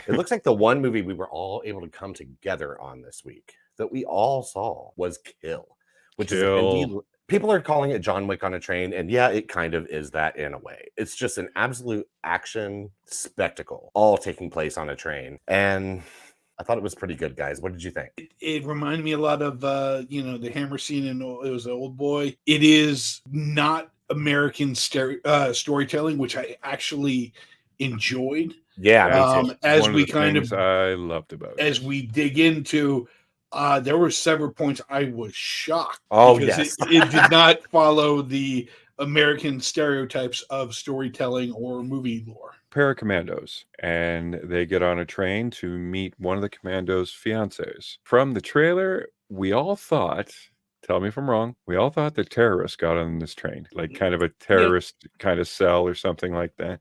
It looks like the one movie we were all able to come together on this week that we all saw was Kill, which is a Hindi. People are calling it John Wick on a train, and yeah, it kind of is that in a way. It's just an absolute action spectacle, all taking place on a train. And I thought it was pretty good, guys. What did you think? It reminded me a lot of, the Hammer scene in It Was an Old Boy. It is not American storytelling, which I actually enjoyed. Yeah, me too. As one we of the kind things of I loved about it. As we dig into, there were several points I was shocked. Oh, because yes. it did not follow the American stereotypes of storytelling or movie lore. Pair of commandos, and they get on a train to meet one of the commandos' fiancés. From the trailer, we all thought, tell me if I'm wrong, we all thought the terrorists got on this train, like kind of a terrorist kind of cell or something like that.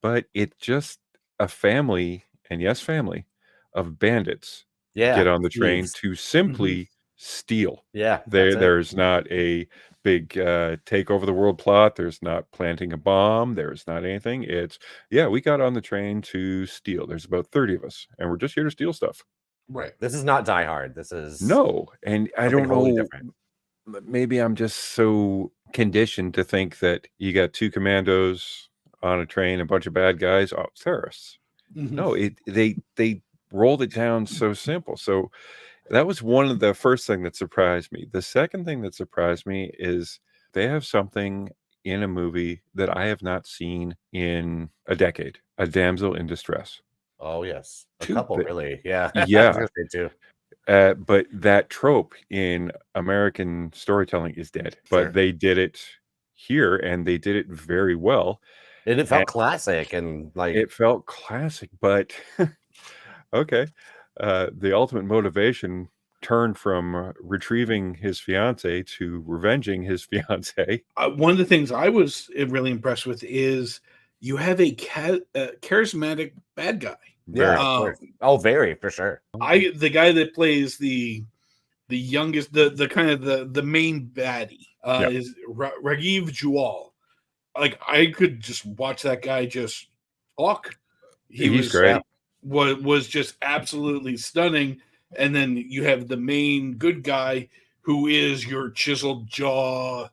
But it just a family, and yes, family, of bandits get on the train to simply steal. Yeah. There's not a big take over the world plot. There's not planting a bomb. There's not anything. It's, we got on the train to steal. There's about 30 of us, and we're just here to steal stuff. Right. This is not Die Hard. This is no. And I don't know. Different. Maybe I'm just so conditioned to think that you got two commandos on a train, a bunch of bad guys, terrorists. Mm-hmm. No, they rolled it down so simple. So that was one of the first thing that surprised me. The second thing that surprised me is they have something in a movie that I have not seen in a decade, a damsel in distress. Oh, yes. A couple, really. Yeah. Yeah. I was gonna say too. But that trope in American storytelling is dead. Sure. But they did it here, and they did it very well. And it felt classic, and like it felt classic, but okay. The ultimate motivation turned from retrieving his fiance to revenging his fiance. One of the things I was really impressed with is you have a charismatic bad guy. Yeah, very for sure. The guy that plays the youngest, the kind of the main baddie is Rajiv Jual. Like, I could just watch that guy just talk. He's great. Was just absolutely stunning. And then you have the main good guy who is your chiseled jaw,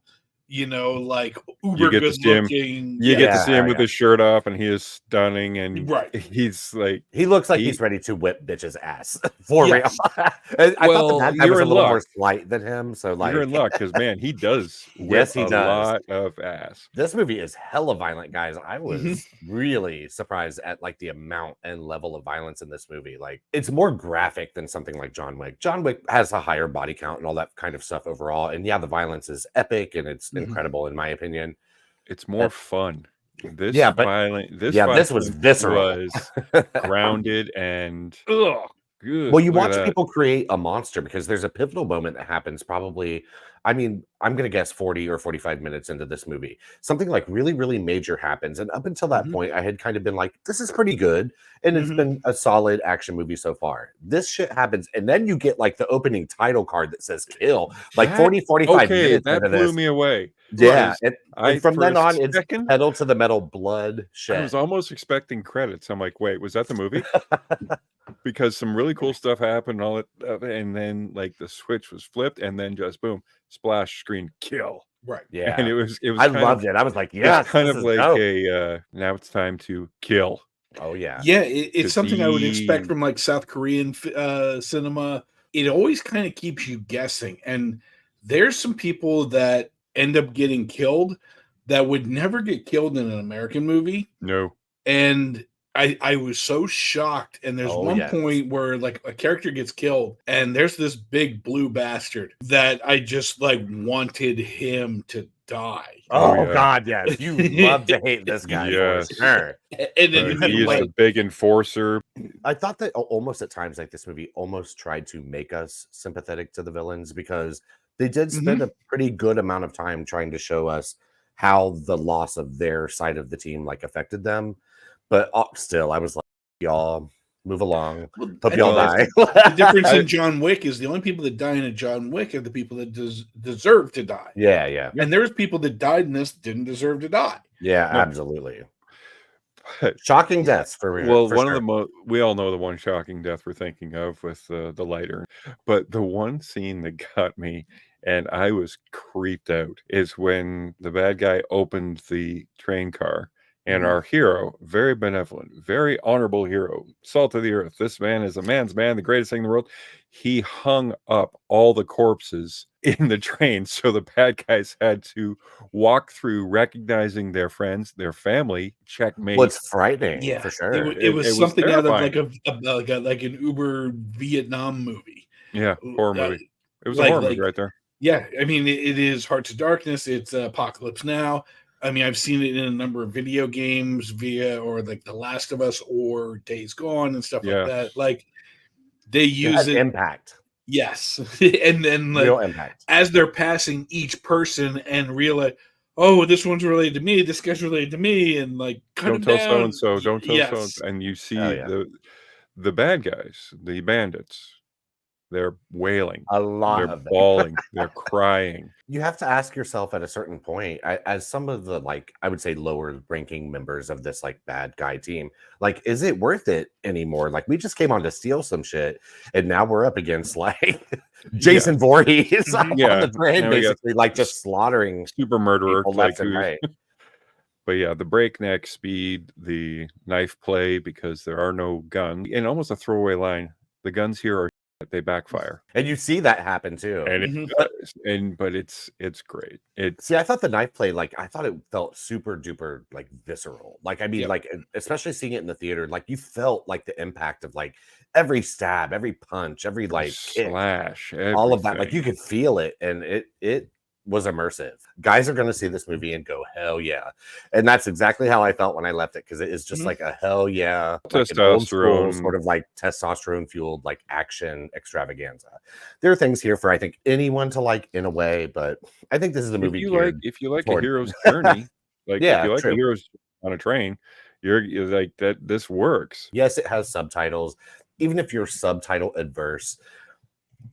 like uber good looking. You get to see him with his shirt off, and he is stunning. And he's like, he looks like he's ready to whip bitch's ass for real. I thought that guy was a little more slight than him. So like, you're in luck because man, he does whip a lot of ass. This movie is hella violent, guys. I was really surprised at like the amount and level of violence in this movie. Like, it's more graphic than something like John Wick. John Wick has a higher body count and all that kind of stuff overall. And yeah, the violence is epic and it's incredible in my opinion. It's more fun. This was visceral. Was grounded and good. Well, you watch people create a monster because there's a pivotal moment that happens probably, I mean, I'm going to guess 40 or 45 minutes into this movie. Something like really, really major happens. And up until that point, I had kind of been like, this is pretty good. And it's been a solid action movie so far. This shit happens. And then you get like the opening title card that says kill, like 45 minutes. That blew me away. Yeah. And from then on, it's pedal to the metal blood shit. I was almost expecting credits. I'm like, wait, was that the movie? Because some really cool stuff happened, and then like the switch was flipped, and then just boom, splash screen, kill. Right. Yeah. And it was. I loved it. I was like, yeah, kind of like dope. Now it's time to kill. Oh yeah. Yeah, it's something I would expect from like South Korean cinema. It always kind of keeps you guessing, and there's some people that end up getting killed that would never get killed in an American movie. No. And I was so shocked. And there's one point where like a character gets killed and there's this big blue bastard that I just like wanted him to die. Oh God, yes. You love to hate this guy for sure. And then he is a big enforcer. I thought that almost at times like this movie almost tried to make us sympathetic to the villains because they did spend a pretty good amount of time trying to show us how the loss of their side of the team like affected them. But still, I was like, y'all move along. Hope y'all die. The difference in John Wick is the only people that die in a John Wick are the people that deserve to die. Yeah, yeah. And there's people that died in this that didn't deserve to die. Yeah, absolutely. Shocking deaths Well, for one of sure. the we all know the one shocking death we're thinking of with the lighter, but the one scene that got me and I was creeped out is when the bad guy opened the train car and our hero, very benevolent, very honorable hero, salt of the earth. This man is a man's man, the greatest thing in the world. He hung up all the corpses in the train, so the bad guys had to walk through, recognizing their friends, their family, checkmate. What's frightening Yeah, for sure. it was It was something out of terrifying. like an Uber Vietnam movie. Yeah, horror Uh, movie. It was a horror movie like right there. yeah, I mean it is Hearts of Darkness. It's Apocalypse Now. I mean, I've seen it in a number of video games or like The Last of Us or Days Gone and stuff like Yeah. that. Like they It use has it. impact, Yes. And then like real impact. as they're passing each person and realize, oh, this one's related to me, this guy's related to me, and like cut Don't him tell so and down. so. Don't tell so. Yes. And you Oh see yeah, the bad guys, the bandits. They're wailing. a lot They're of them. bawling. They're crying. You have to ask yourself at a certain point, as some of the like I would say lower ranking members of this like bad guy team, like, is it worth it anymore? Like, we just came on to steal some shit, and now we're up against like Jason Yeah. Voorhees on Yeah. the train, Now we got basically, like just slaughtering super murderer, people like left and who's right. but yeah, the breakneck speed, the knife play because there are no guns, and almost a throwaway line. The guns here are shit, they backfire. And you see that happen too. And it does. But it's great. See, I thought the knife play, like, I thought it felt super duper like visceral. Like, I mean, Yep. like, especially seeing it in the theater, like you felt like the impact of like every stab, every punch, every like kick, slash, all of that. Like, everything. you could feel it, and it was immersive. Guys are going to see this movie and go, hell yeah. And that's exactly how I felt when I left it, because it is just like a hell yeah, like an old school Testosterone. sort of like testosterone fueled like action extravaganza. There are things here for I think anyone to like in a way, but I think this is a movie If you like a toward- hero's journey, like Yeah, if you like true. a hero's on a train, you're like that. This works. Yes, it has subtitles. Even if you're subtitle adverse,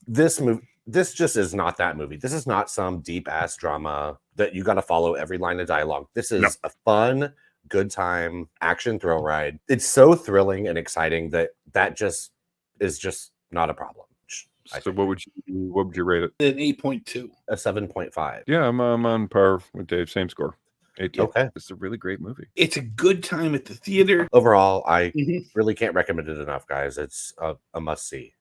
this just is not that movie. This is not some deep ass drama that you got to follow every line of dialogue. This is a fun, good time action thrill ride. It's so thrilling and exciting that just is just not a problem. So what would you rate it? An 8.2. A 7.5. Yeah, I'm on par with Dave. Same score. 8. Okay. It's a really great movie. It's a good time at the theater. Overall, I really can't recommend it enough, guys. It's a must see.